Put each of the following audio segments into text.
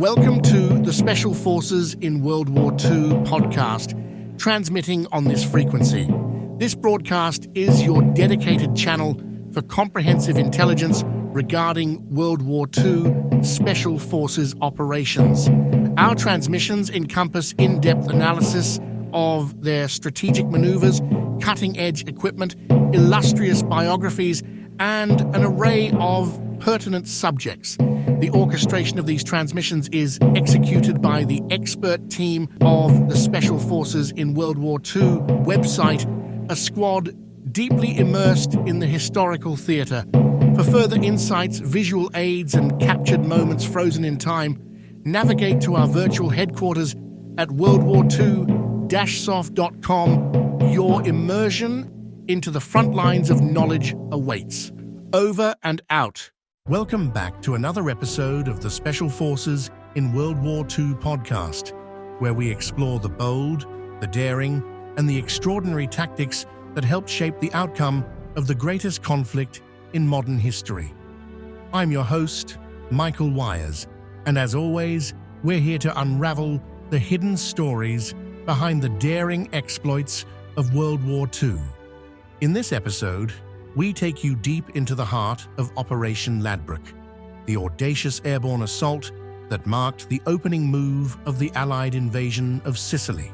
Welcome to the Special Forces in World War II podcast, transmitting on this frequency. This broadcast is your dedicated channel for comprehensive intelligence regarding World War II Special Forces operations. Our transmissions encompass in-depth analysis of their strategic maneuvers, cutting-edge equipment, illustrious biographies, and an array of pertinent subjects. The orchestration of these transmissions is executed by the expert team of the Special Forces in World War II website, a squad deeply immersed in the historical theatre. For further insights, visual aids, and captured moments frozen in time, navigate to our virtual headquarters at worldwar2-soft.com. Your immersion into the front lines of knowledge awaits. Over and out. Welcome back to another episode of the Special Forces in World War II podcast, where we explore the bold, the daring, and the extraordinary tactics that helped shape the outcome of the greatest conflict in modern history. I'm your host, Michael Wires, and as always, we're here to unravel the hidden stories behind the daring exploits of World War II. In this episode, we take you deep into the heart of Operation Ladbroke, the audacious airborne assault that marked the opening move of the Allied invasion of Sicily.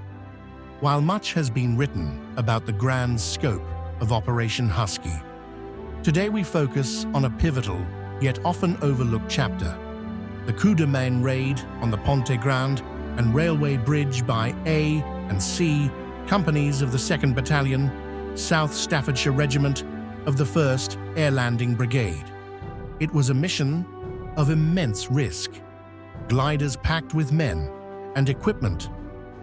While much has been written about the grand scope of Operation Husky, today we focus on a pivotal yet often overlooked chapter: the coup-de-main raid on the Ponte Grande and railway bridge by A and C companies of the 2nd Battalion, South Staffordshire Regiment of the 1st Air Landing Brigade. It was a mission of immense risk. Gliders packed with men and equipment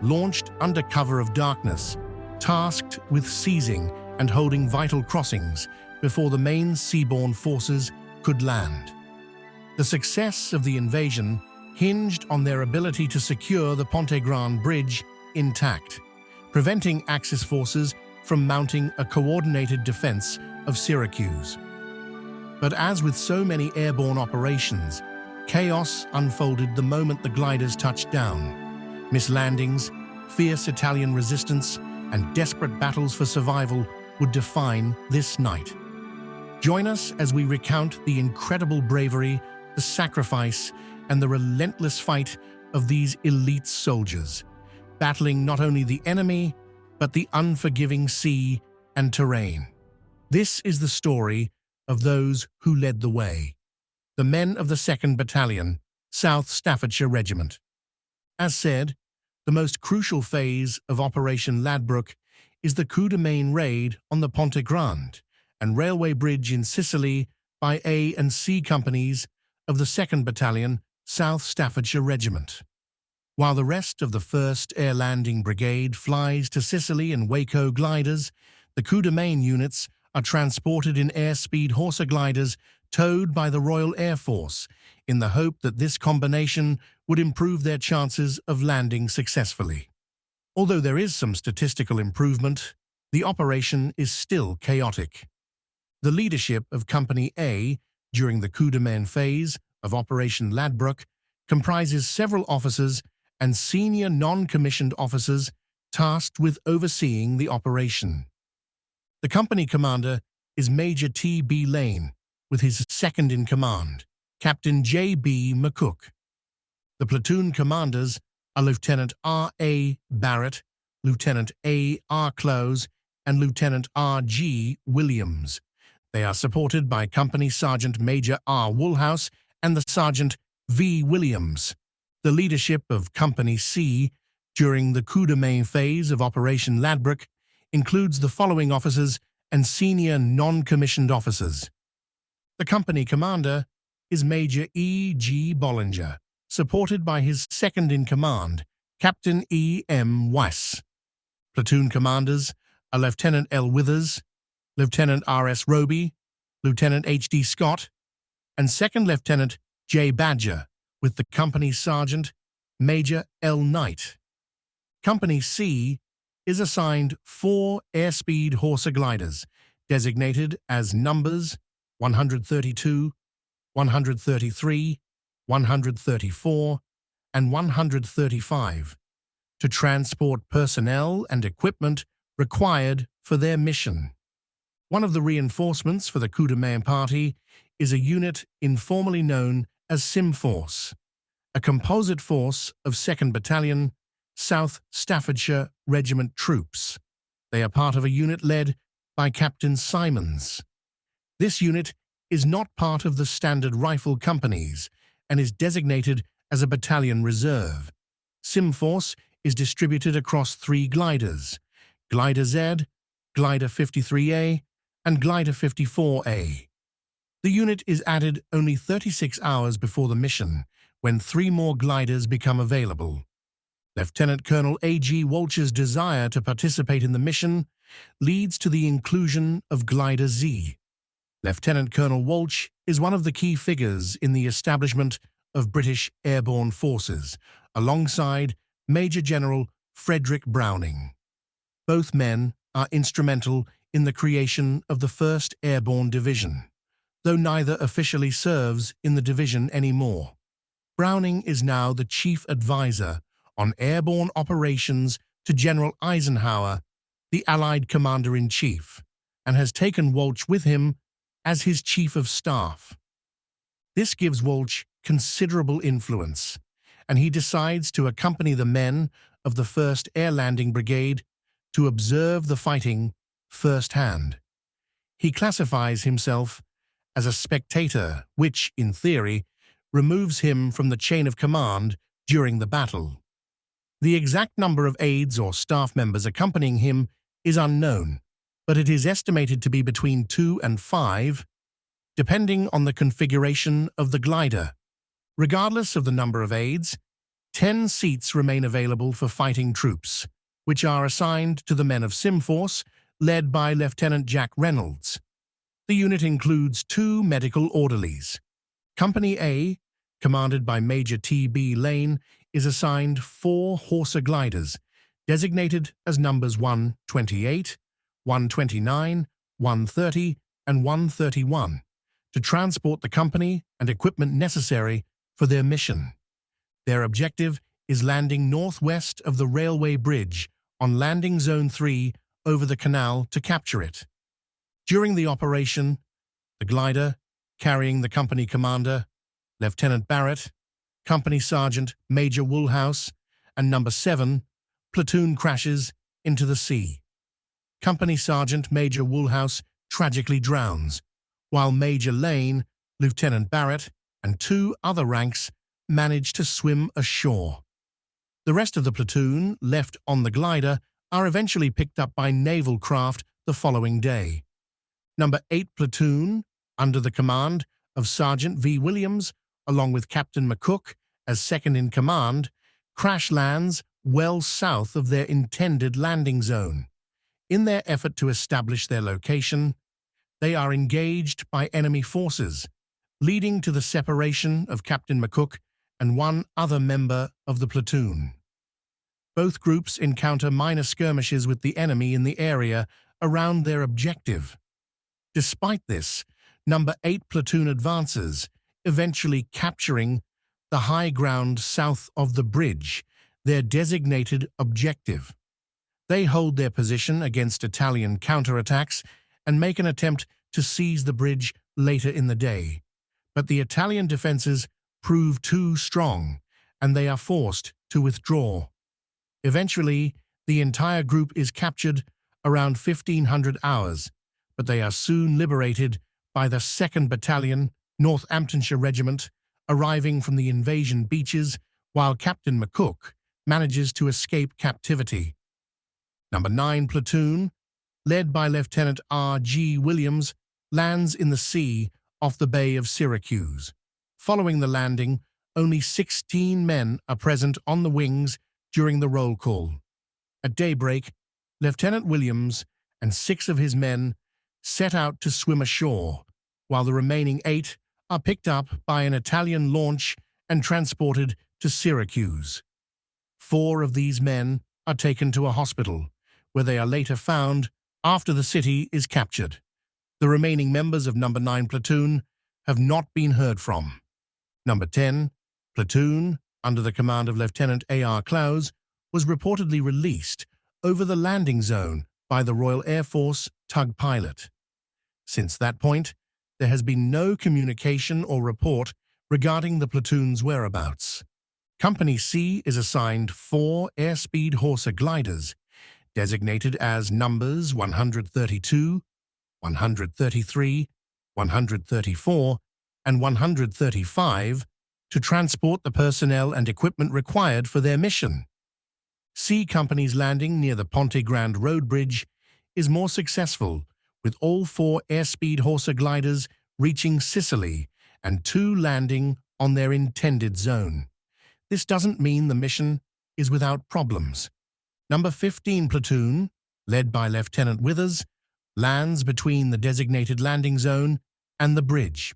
launched under cover of darkness, tasked with seizing and holding vital crossings before the main seaborne forces could land. The success of the invasion hinged on their ability to secure the Ponte Grande bridge intact, preventing Axis forces from mounting a coordinated defense of Syracuse. But as with so many airborne operations, chaos unfolded the moment the gliders touched down. Mislandings, fierce Italian resistance, and desperate battles for survival would define this night. Join us as we recount the incredible bravery, the sacrifice, and the relentless fight of these elite soldiers, battling not only the enemy, but the unforgiving sea and terrain. This is the story of those who led the way, the men of the 2nd Battalion, South Staffordshire Regiment. As said, the most crucial phase of Operation Ladbroke is the coup-de-main raid on the Ponte Grande and railway bridge in Sicily by A and C companies of the 2nd Battalion, South Staffordshire Regiment. While the rest of the 1st Air Landing Brigade flies to Sicily in Waco gliders, the coup-de-main units are transported in Airspeed Horsa gliders towed by the Royal Air Force in the hope that this combination would improve their chances of landing successfully. Although there is some statistical improvement, the operation is still chaotic. The leadership of Company A during the coup-de-main phase of Operation Ladbroke comprises several officers and senior non-commissioned officers tasked with overseeing the operation. The company commander is Major T.B. Lane, with his second-in-command, Captain J.B. McCook. The platoon commanders are Lieutenant R.A. Barrett, Lieutenant A.R. Close, and Lieutenant R.G. Williams. They are supported by Company Sergeant Major R. Woolhouse and the Sergeant V. Williams. The leadership of Company C during the coup-de-main phase of Operation Ladbroke includes the following officers and senior non-commissioned officers. The company commander is Major E. G. Bollinger, supported by his second-in-command, Captain E. M. Weiss. Platoon commanders are Lieutenant L. Withers, Lieutenant R. S. Roby, Lieutenant H. D. Scott, and Second Lieutenant J. Badger, with the company sergeant, Major L. Knight. Company C is assigned 4 Airspeed Horsa gliders, designated as numbers 132, 133, 134, and 135 to transport personnel and equipment required for their mission. One of the reinforcements for the coup-de-main party is a unit informally known as SimForce, a composite force of 2nd Battalion, South Staffordshire Regiment troops. They are part of a unit led by Captain Simons. This unit is not part of the standard rifle companies and is designated as a battalion reserve. SimForce is distributed across 3 gliders: Glider Z, Glider 53A, and Glider 54A. The unit is added only 36 hours before the mission, when 3 more gliders become available. Lieutenant Colonel A.G. Walsh's desire to participate in the mission leads to the inclusion of Glider Z. Lieutenant Colonel Walsh is one of the key figures in the establishment of British airborne forces, alongside Major General Frederick Browning. Both men are instrumental in the creation of the 1st Airborne Division, though neither officially serves in the division anymore. Browning is now the chief advisor on airborne operations to General Eisenhower, the Allied Commander-in-Chief, and has taken Walsh with him as his Chief of Staff. This gives Walsh considerable influence, and he decides to accompany the men of the 1st Air Landing Brigade to observe the fighting firsthand. He classifies himself as a spectator, which, in theory, removes him from the chain of command during the battle. The exact number of aides or staff members accompanying him is unknown, but it is estimated to be between 2 and 5, depending on the configuration of the glider. Regardless of the number of aides, 10 seats remain available for fighting troops, which are assigned to the men of SimForce, led by Lieutenant Jack Reynolds. The unit includes 2 medical orderlies. Company A, commanded by Major T.B. Lane, is assigned 4 Horsa gliders, designated as numbers 128, 129, 130, and 131, to transport the company and equipment necessary for their mission. Their objective is landing northwest of the railway bridge on Landing Zone 3 over the canal to capture it. During the operation, the glider, carrying the company commander, Lieutenant Barrett, Company Sergeant Major Woolhouse, and Number 7, platoon crashes into the sea. Company Sergeant Major Woolhouse tragically drowns, while Major Lane, Lieutenant Barrett, and 2 other ranks manage to swim ashore. The rest of the platoon, left on the glider, are eventually picked up by naval craft the following day. Number 8 Platoon, under the command of Sergeant V. Williams, along with Captain McCook as second-in-command, crash lands well south of their intended landing zone. In their effort to establish their location, they are engaged by enemy forces, leading to the separation of Captain McCook and 1 other member of the platoon. Both groups encounter minor skirmishes with the enemy in the area around their objective. Despite this, Number 8 Platoon advances, eventually capturing the high ground south of the bridge, their designated objective. They hold their position against Italian counterattacks and make an attempt to seize the bridge later in the day. But the Italian defenses prove too strong, and they are forced to withdraw. Eventually, the entire group is captured around 1500 hours, but they are soon liberated by the 2nd Battalion, Northamptonshire Regiment, arriving from the invasion beaches, while Captain McCook manages to escape captivity. Number 9 Platoon, led by Lieutenant R.G. Williams, lands in the sea off the Bay of Syracuse. Following the landing, only 16 men are present on the wings during the roll call. At daybreak, Lieutenant Williams and 6 of his men set out to swim ashore, while the remaining 8 are picked up by an Italian launch and transported to Syracuse. 4 of these men are taken to a hospital, where they are later found after the city is captured. The remaining members of Number 9 Platoon have not been heard from. Number 10 Platoon, under the command of Lieutenant A.R. Clowes, was reportedly released over the landing zone by the Royal Air Force tug pilot. Since that point, there has been no communication or report regarding the platoon's whereabouts. Company C is assigned 4 Airspeed Horsa gliders, designated as numbers 132, 133, 134, and 135, to transport the personnel and equipment required for their mission. C Company's landing near the Ponte Grande road bridge is more successful, with all 4 Airspeed Horsa gliders reaching Sicily and 2 landing on their intended zone. This doesn't mean the mission is without problems. Number 15 Platoon, led by Lieutenant Withers, lands between the designated landing zone and the bridge.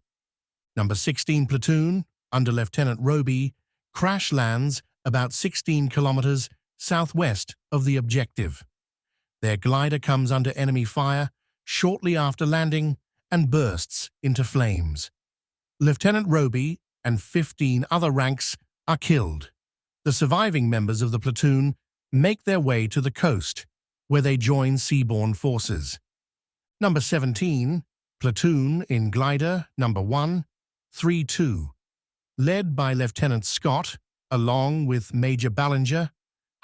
Number 16 Platoon, under Lieutenant Roby, crash lands about 16 kilometers southwest of the objective. Their glider comes under enemy fire shortly after landing and bursts into flames. Lieutenant Roby and 15 other ranks are killed. The surviving members of the platoon make their way to the coast, where they join seaborne forces. Number 17, Platoon in Glider Number 132, led by Lieutenant Scott, along with Major Ballinger,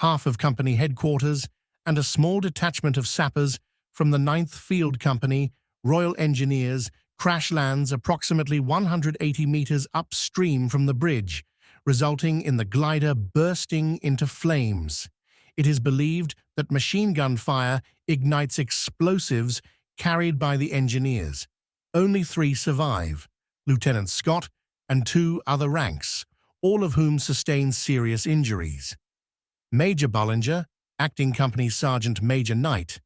half of company headquarters, and a small detachment of sappers from the 9th Field Company, Royal Engineers, crash lands approximately 180 meters upstream from the bridge, resulting in the glider bursting into flames. It is believed that machine gun fire ignites explosives carried by the engineers. Only 3 survive, Lieutenant Scott and 2 other ranks, all of whom sustain serious injuries. Major Ballinger, Acting Company Sergeant Major Knight,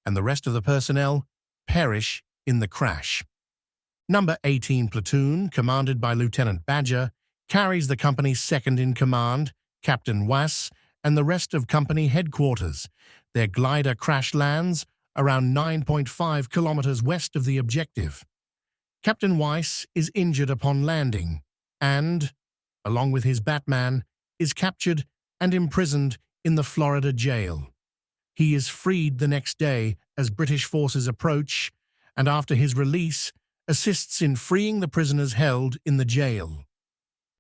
and the rest of the personnel perish in the crash. Number 18 Platoon, commanded by Lieutenant Badger, carries the company's second-in-command, Captain Wass, and the rest of company headquarters. Their glider crash lands around 9.5 kilometers west of the objective. Captain Weiss is injured upon landing and, along with his Batman, is captured and imprisoned in the Florida jail. He is freed the next day as British forces approach, and after his release, assists in freeing the prisoners held in the jail.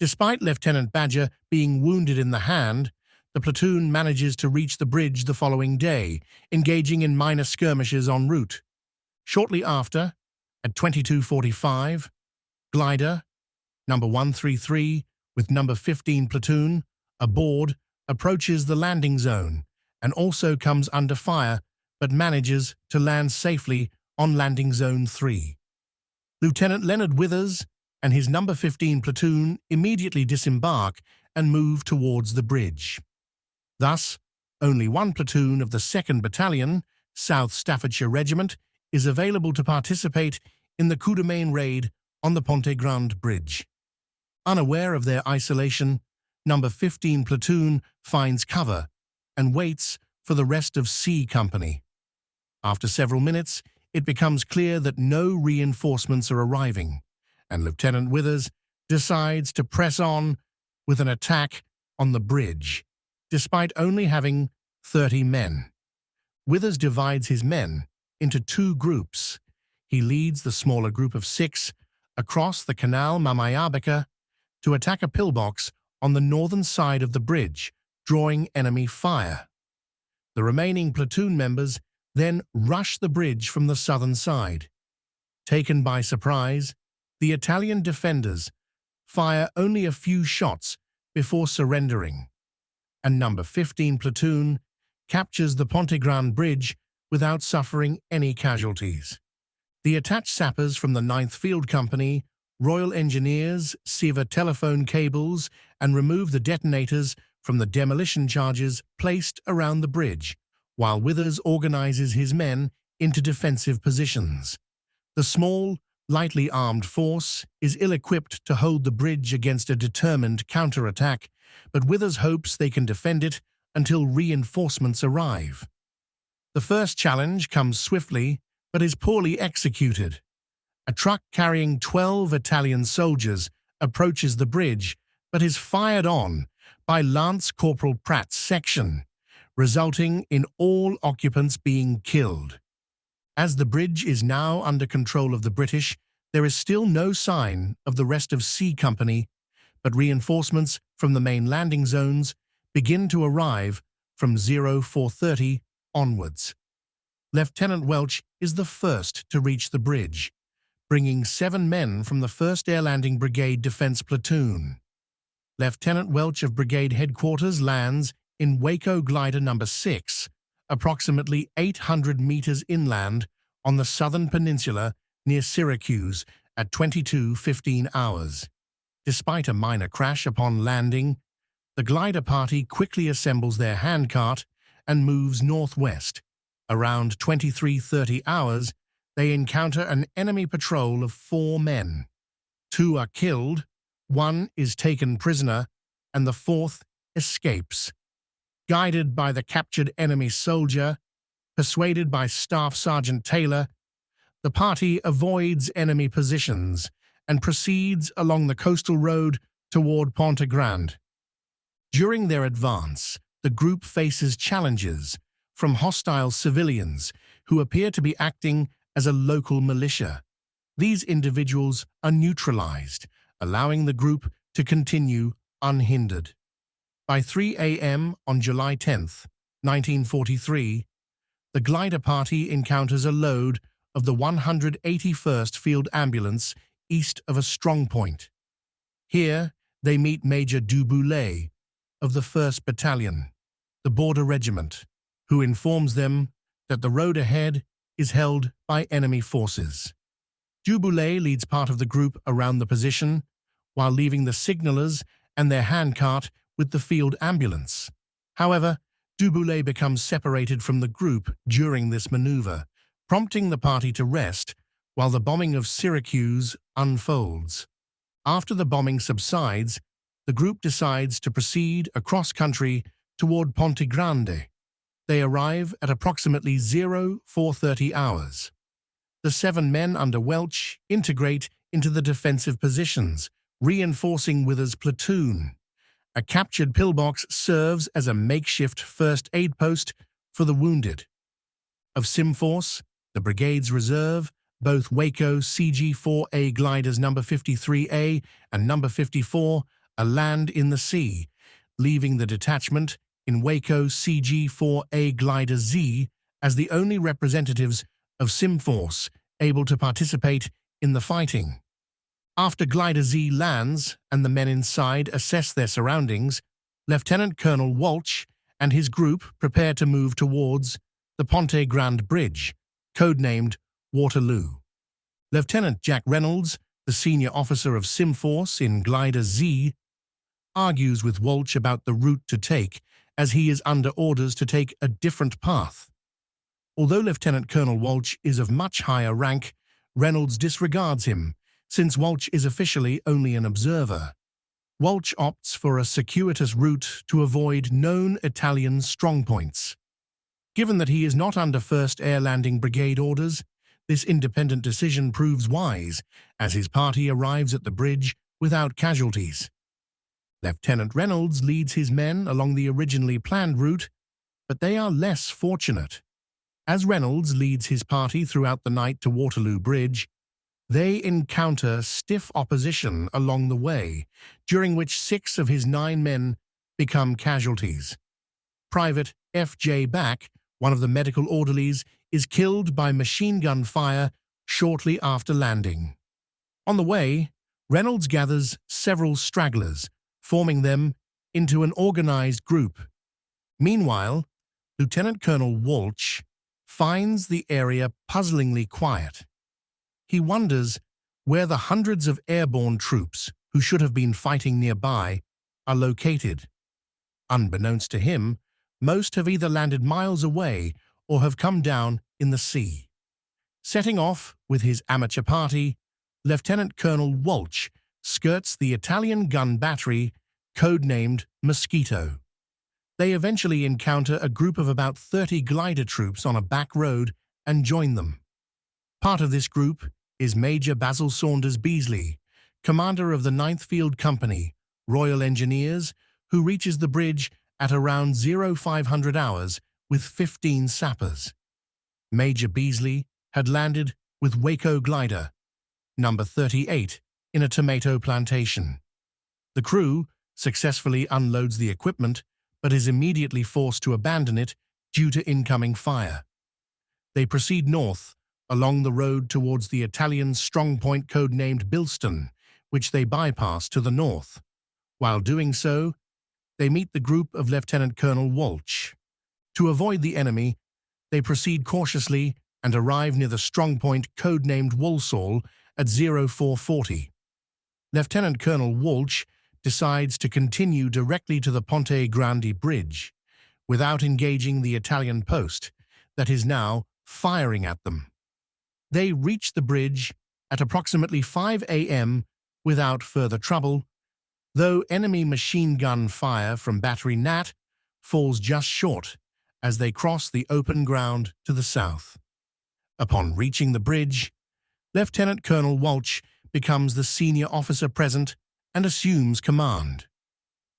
Despite Lieutenant Badger being wounded in the hand, the platoon manages to reach the bridge the following day, engaging in minor skirmishes en route. Shortly after, at 22:45, Glider Number 133 with Number 15 Platoon aboard approaches the landing zone and also comes under fire but manages to land safely on Landing Zone 3. Lieutenant Leonard Withers and his Number 15 Platoon immediately disembark and move towards the bridge. Thus, only 1 platoon of the 2nd Battalion, South Staffordshire Regiment, is available to participate in the coup-de-main raid on the Ponte Grande bridge. Unaware of their isolation, Number 15 Platoon finds cover and waits for the rest of C Company. After several minutes, it becomes clear that no reinforcements are arriving, and Lieutenant Withers decides to press on with an attack on the bridge, despite only having 30 men. Withers divides his men into 2 groups. He leads the smaller group of 6 across the Canal Mamayabica to attack a pillbox on the northern side of the bridge, drawing enemy fire. The remaining platoon members then rush the bridge from the southern side. Taken by surprise, the Italian defenders fire only a few shots before surrendering, and Number 15 Platoon captures the Ponte Grande bridge without suffering any casualties. The attached sappers from the 9th Field Company, Royal Engineers, sever telephone cables and remove the detonators from the demolition charges placed around the bridge, while Withers organizes his men into defensive positions. The small, lightly armed force is ill-equipped to hold the bridge against a determined counterattack, but Withers hopes they can defend it until reinforcements arrive. The first challenge comes swiftly, but is poorly executed. A truck carrying 12 Italian soldiers approaches the bridge, but is fired on by Lance Corporal Pratt's section, resulting in all occupants being killed. As the bridge is now under control of the British, there is still no sign of the rest of C Company, but reinforcements from the main landing zones begin to arrive from 0430 onwards. Lieutenant Welch is the first to reach the bridge, bringing 7 men from the 1st Air Landing Brigade Defense Platoon. Lieutenant Welch of Brigade Headquarters lands in Waco Glider Number 6, approximately 800 meters inland on the southern peninsula near Syracuse at 22:15 hours. Despite a minor crash upon landing, the glider party quickly assembles their handcart and moves northwest. Around 23:30 hours, they encounter an enemy patrol of 4 men. 2 are killed, 1 is taken prisoner, and the 4th escapes. Guided by the captured enemy soldier, persuaded by Staff Sergeant Taylor, the party avoids enemy positions and proceeds along the coastal road toward Ponte Grande. During their advance, the group faces challenges from hostile civilians who appear to be acting as a local militia. These individuals are neutralized, allowing the group to continue unhindered. By 3 a.m. on July 10, 1943, the glider party encounters a load of the 181st Field Ambulance east of a strong point. Here, they meet Major Duboulay of the 1st Battalion, the Border Regiment, who informs them that the road ahead is held by enemy forces. Duboulay leads part of the group around the position, while leaving the signalers and their handcart with the field ambulance. However, Duboulay becomes separated from the group during this maneuver, prompting the party to rest while the bombing of Syracuse unfolds. After the bombing subsides, the group decides to proceed across country toward Ponte Grande. They arrive at approximately 0430 hours. The 7 men under Welch integrate into the defensive positions, reinforcing Wither's platoon. A captured pillbox serves as a makeshift first aid post for the wounded. Of Simforce, the brigade's reserve, both Waco CG-4A gliders number 53A and number 54 are land in the sea, leaving the detachment in Waco CG-4A glider Z as the only representatives of Simforce able to participate in the fighting. After glider Z lands and the men inside assess their surroundings, Lieutenant Colonel Welch and his group prepare to move towards the Ponte Grande Bridge, codenamed Waterloo. Lieutenant Jack Reynolds, the senior officer of Simforce in glider Z, argues with Welch about the route to take, as he is under orders to take a different path. Although Lieutenant Colonel Welch is of much higher rank, Reynolds disregards him, since Welch is officially only an observer. Welch opts for a circuitous route to avoid known Italian strongpoints. Given that he is not under 1st Air Landing Brigade orders, this independent decision proves wise, as his party arrives at the bridge without casualties. Lieutenant Reynolds leads his men along the originally planned route, but they are less fortunate. As Reynolds leads his party throughout the night to Waterloo Bridge, they encounter stiff opposition along the way, during which 6 of his 9 men become casualties. Private F.J. Back, one of the medical orderlies, is killed by machine gun fire shortly after landing. On the way, Reynolds gathers several stragglers, forming them into an organized group. Meanwhile, Lieutenant Colonel Welch finds the area puzzlingly quiet. He wonders where the hundreds of airborne troops who should have been fighting nearby are located. Unbeknownst to him, most have either landed miles away or have come down in the sea. Setting off with his amateur party, Lieutenant Colonel Welch skirts the Italian gun battery, codenamed Mosquito. They eventually encounter a group of about 30 glider troops on a back road and join them. Part of this group is Major Basil Saunders Beasley, commander of the 9th Field Company, Royal Engineers, who reaches the bridge at around 0500 hours with 15 sappers. Major Beasley had landed with Waco glider, number 38, in a tomato plantation. The crew successfully unloads the equipment, but is immediately forced to abandon it due to incoming fire. They proceed north along the road towards the Italian strongpoint codenamed Bilston, which they bypass to the north. While doing so, they meet the group of Lieutenant Colonel Walsh. To avoid the enemy, they proceed cautiously and arrive near the strongpoint codenamed Walsall at 0440. Lieutenant Colonel Walsh decides to continue directly to the Ponte Grande bridge, without engaging the Italian post that is now firing at them. They reach the bridge at approximately 5 a.m. without further trouble, though enemy machine gun fire from Battery Nat falls just short as they cross the open ground to the south. Upon reaching the bridge, Lieutenant Colonel Walsh becomes the senior officer present and assumes command.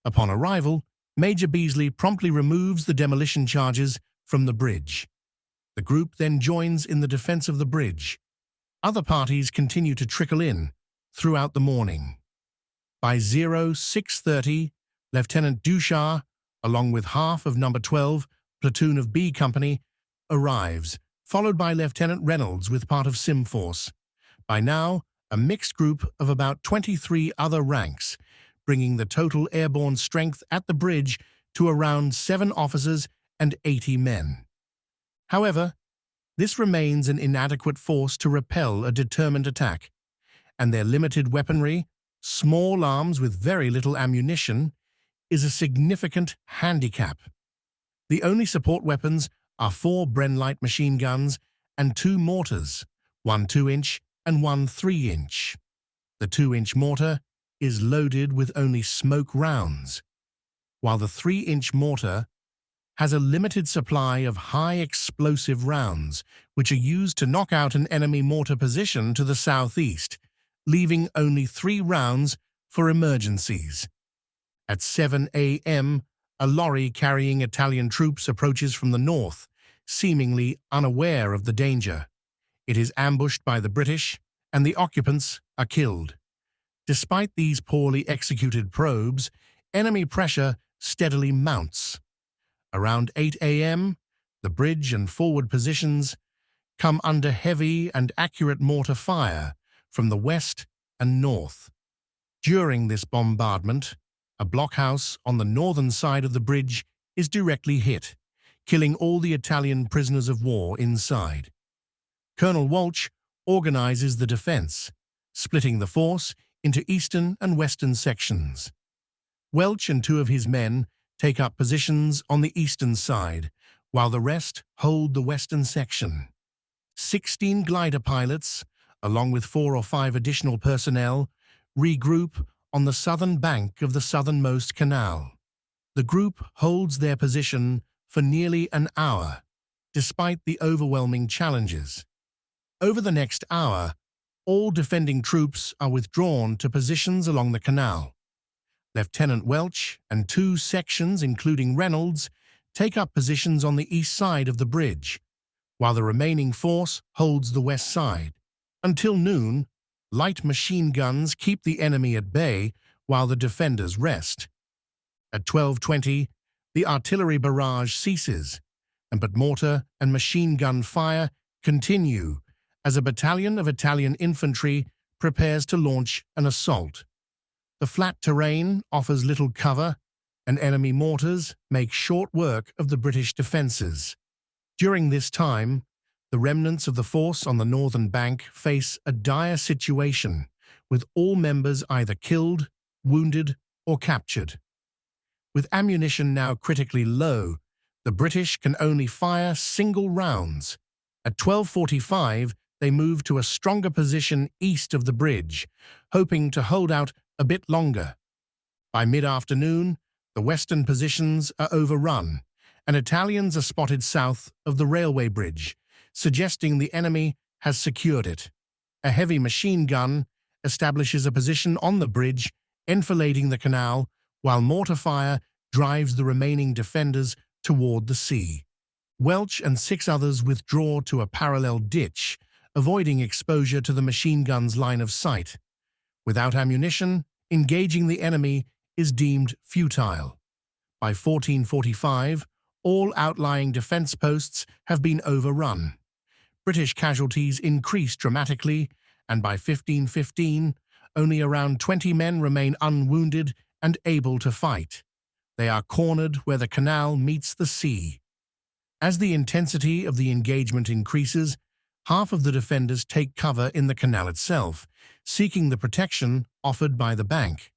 Upon arrival, Major Beasley promptly removes the demolition charges from the bridge. The group then joins in the defense of the bridge. Other parties continue to trickle in throughout the morning. By 0630, Lieutenant Duchar, along with half of No. 12 platoon of B Company, arrives, followed by Lieutenant Reynolds with part of Sim Force. By now, a mixed group of about 23 other ranks, bringing the total airborne strength at the bridge to around 7 officers and 80 men. However, this remains an inadequate force to repel a determined attack, and their limited weaponry, small arms with very little ammunition, is a significant handicap. The only support weapons are 4 Bren-light machine guns and 2 mortars, one 2-inch and one 3-inch. The 2-inch mortar is loaded with only smoke rounds, while the 3-inch mortar has a limited supply of high explosive rounds, which are used to knock out an enemy mortar position to the southeast, leaving only 3 rounds for emergencies. At 7 a.m., a lorry carrying Italian troops approaches from the north, seemingly unaware of the danger. It is ambushed by the British, and the occupants are killed. Despite these poorly executed probes, enemy pressure steadily mounts. Around 8 a.m., the bridge and forward positions come under heavy and accurate mortar fire from the west and north. During this bombardment, a blockhouse on the northern side of the bridge is directly hit, killing all the Italian prisoners of war inside. Colonel Walsh organizes the defense, splitting the force into eastern and western sections. Welch and 2 of his men take up positions on the eastern side, while the rest hold the western section. 16 glider pilots, along with 4 or 5 additional personnel, regroup on the southern bank of the southernmost canal. The group holds their position for nearly an hour, despite the overwhelming challenges. Over the next hour, all defending troops are withdrawn to positions along the canal. Lieutenant Welch and 2 sections, including Reynolds, take up positions on the east side of the bridge, while the remaining force holds the west side. Until noon, light machine guns keep the enemy at bay while the defenders rest. At 12:20, the artillery barrage ceases, but mortar and machine gun fire continue as a battalion of Italian infantry prepares to launch an assault. The flat terrain offers little cover, and enemy mortars make short work of the British defences. During this time, the remnants of the force on the northern bank face a dire situation, with all members either killed, wounded, or captured. With ammunition now critically low, the British can only fire single rounds. At 12:45, they move to a stronger position east of the bridge, hoping to hold out a bit longer. By mid-afternoon, the western positions are overrun, and Italians are spotted south of the railway bridge, suggesting the enemy has secured it. A heavy machine gun establishes a position on the bridge, enfilading the canal, while mortar fire drives the remaining defenders toward the sea. Welch and 6 others withdraw to a parallel ditch, avoiding exposure to the machine gun's line of sight. Without ammunition, engaging the enemy is deemed futile. By 1445, all outlying defense posts have been overrun. British casualties increase dramatically, and by 1515, only around 20 men remain unwounded and able to fight. They are cornered where the canal meets the sea. As the intensity of the engagement increases, half of the defenders take cover in the canal itself, seeking the protection offered by the bank.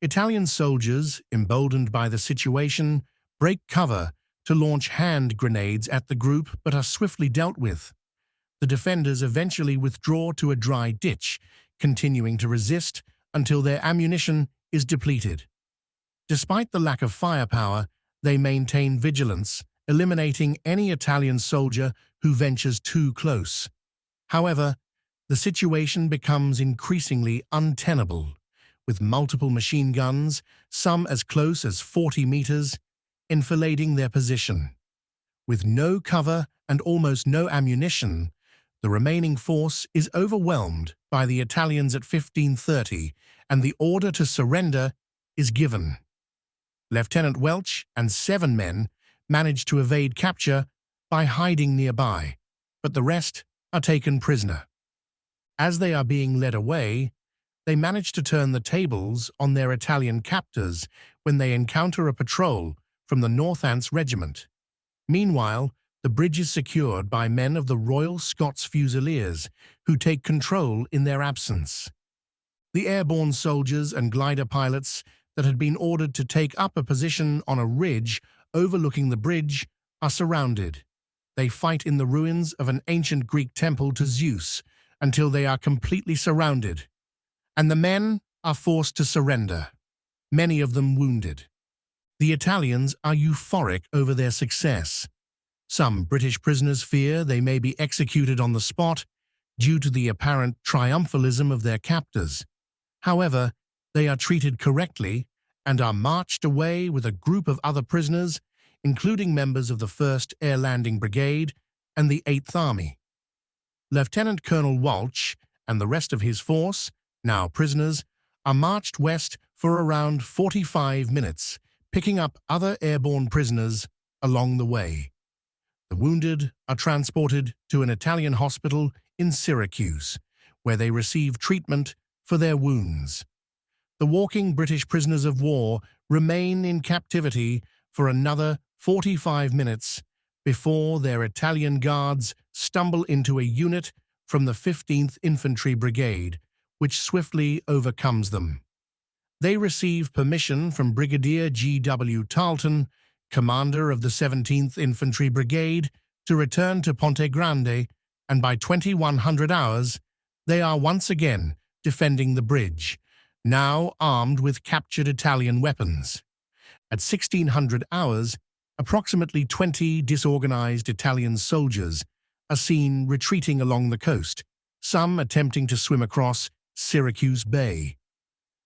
Italian soldiers, emboldened by the situation, break cover to launch hand grenades at the group but are swiftly dealt with. The defenders eventually withdraw to a dry ditch, continuing to resist until their ammunition is depleted. Despite the lack of firepower, they maintain vigilance, eliminating any Italian soldier who ventures too close. However, the situation becomes increasingly untenable, with multiple machine guns, some as close as 40 meters, enfilading their position. With no cover and almost no ammunition, the remaining force is overwhelmed by the Italians at 1530, and the order to surrender is given. Lieutenant Welch and 7 men manage to evade capture by hiding nearby, but the rest are taken prisoner. As they are being led away, they manage to turn the tables on their Italian captors when they encounter a patrol from the Northants Regiment. Meanwhile, the bridge is secured by men of the Royal Scots Fusiliers, who take control in their absence. The airborne soldiers and glider pilots that had been ordered to take up a position on a ridge overlooking the bridge are surrounded. They fight in the ruins of an ancient Greek temple to Zeus until they are completely surrounded, and the men are forced to surrender, many of them wounded. The Italians are euphoric over their success. Some British prisoners fear they may be executed on the spot due to the apparent triumphalism of their captors. However, they are treated correctly and are marched away with a group of other prisoners, including members of the 1st Air Landing Brigade and the 8th Army. Lieutenant Colonel Welch and the rest of his force, now prisoners, are marched west for around 45 minutes, picking up other airborne prisoners along the way. The wounded are transported to an Italian hospital in Syracuse, where they receive treatment for their wounds. The walking British prisoners of war remain in captivity for another 45 minutes before their Italian guards stumble into a unit from the 15th Infantry Brigade, which swiftly overcomes them. They receive permission from Brigadier G.W. Tarleton, commander of the 17th Infantry Brigade, to return to Ponte Grande, and by 2100 hours, they are once again defending the bridge, now armed with captured Italian weapons. At 1600 hours, approximately 20 disorganized Italian soldiers are seen retreating along the coast, some attempting to swim across Syracuse Bay.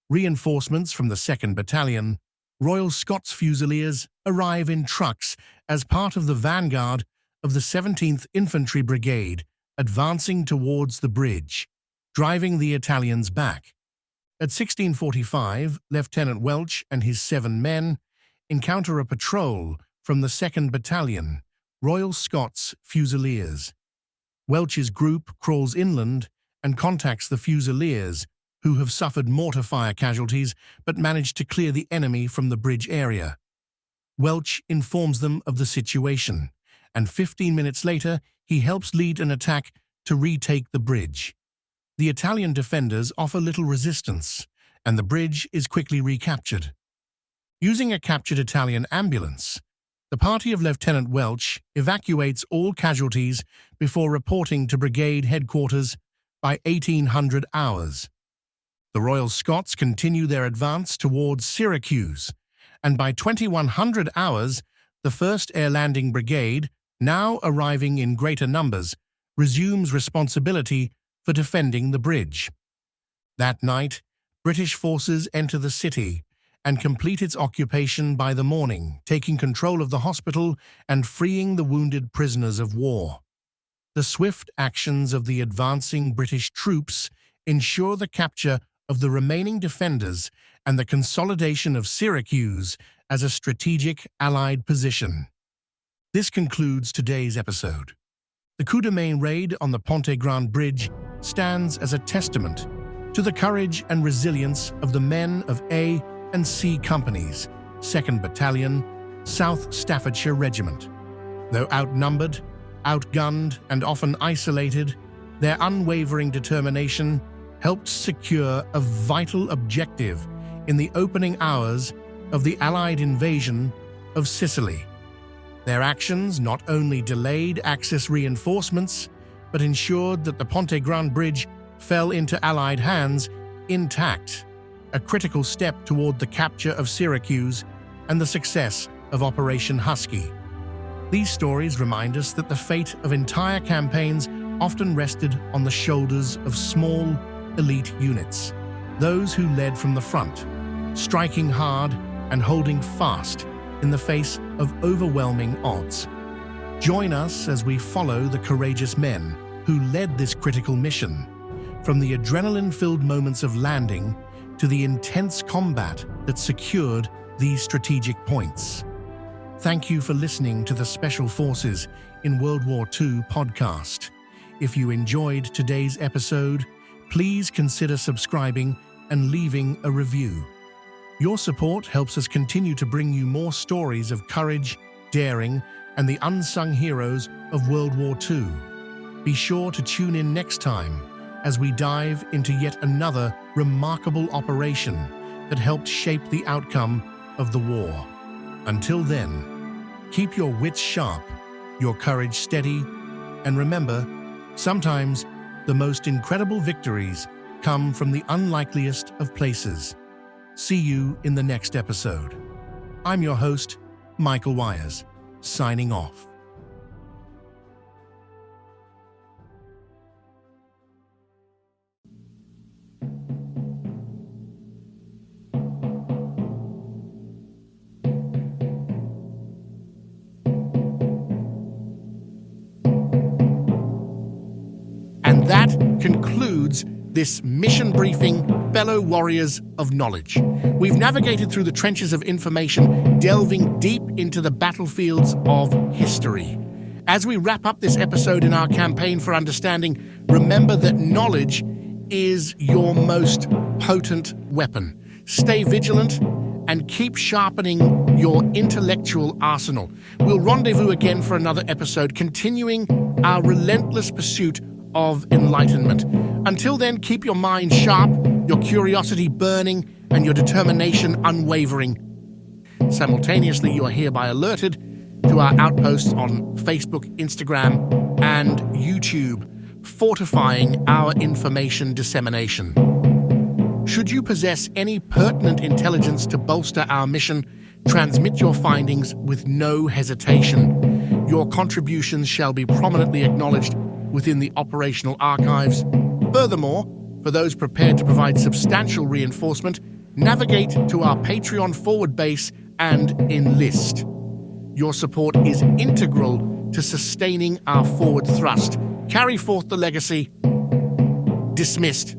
Reinforcements from the 2nd Battalion, Royal Scots Fusiliers, arrive in trucks as part of the vanguard of the 17th Infantry Brigade, advancing towards the bridge, driving the Italians back. At 1645, Lieutenant Welch and his 7 men encounter a patrol from the 2nd Battalion, Royal Scots Fusiliers. Welch's group crawls inland and contacts the Fusiliers, who have suffered mortar fire casualties but managed to clear the enemy from the bridge area. Welch informs them of the situation, and 15 minutes later he helps lead an attack to retake the bridge. The Italian defenders offer little resistance, and the bridge is quickly recaptured. Using a captured Italian ambulance, the party of Lieutenant Welch evacuates all casualties before reporting to brigade headquarters by 1800 hours. The Royal Scots continue their advance towards Syracuse, and by 2100 hours, the 1st Air Landing Brigade, now arriving in greater numbers, resumes responsibility for defending the bridge. That night, British forces enter the city, and complete its occupation by the morning, taking control of the hospital and freeing the wounded prisoners of war. The swift actions of the advancing British troops ensure the capture of the remaining defenders and the consolidation of Syracuse as a strategic Allied position. This concludes today's episode. The coup-de-main raid on the Ponte Grande Bridge stands as a testament to the courage and resilience of the men of A and C Companies, 2nd Battalion, South Staffordshire Regiment. Though outnumbered, outgunned, and often isolated, their unwavering determination helped secure a vital objective in the opening hours of the Allied invasion of Sicily. Their actions not only delayed Axis reinforcements, but ensured that the Ponte Grande Bridge fell into Allied hands intact, a critical step toward the capture of Syracuse and the success of Operation Husky. These stories remind us that the fate of entire campaigns often rested on the shoulders of small, elite units, those who led from the front, striking hard and holding fast in the face of overwhelming odds. Join us as we follow the courageous men who led this critical mission, from the adrenaline-filled moments of landing to the intense combat that secured these strategic points. Thank you for listening to the Special Forces in World War II podcast. If you enjoyed today's episode, please consider subscribing and leaving a review. Your support helps us continue to bring you more stories of courage, daring, and the unsung heroes of World War II. Be sure to tune in next time as we dive into yet another remarkable operation that helped shape the outcome of the war. Until then, keep your wits sharp, your courage steady, and remember, sometimes the most incredible victories come from the unlikeliest of places. See you in the next episode. I'm your host, Michael Wires, signing off. And that concludes this mission briefing, fellow warriors of knowledge. We've navigated through the trenches of information, delving deep into the battlefields of history. As we wrap up this episode in our campaign for understanding, remember that knowledge is your most potent weapon. Stay vigilant and keep sharpening your intellectual arsenal. We'll rendezvous again for another episode, continuing our relentless pursuit of enlightenment. Until then, keep your mind sharp, your curiosity burning, and your determination unwavering. Simultaneously, you are hereby alerted to our outposts on Facebook, Instagram, and YouTube, fortifying our information dissemination. Should you possess any pertinent intelligence to bolster our mission, transmit your findings with no hesitation. Your contributions shall be prominently acknowledged within the operational archives. Furthermore, for those prepared to provide substantial reinforcement, navigate to our Patreon forward base and enlist. Your support is integral to sustaining our forward thrust. Carry forth the legacy. Dismissed.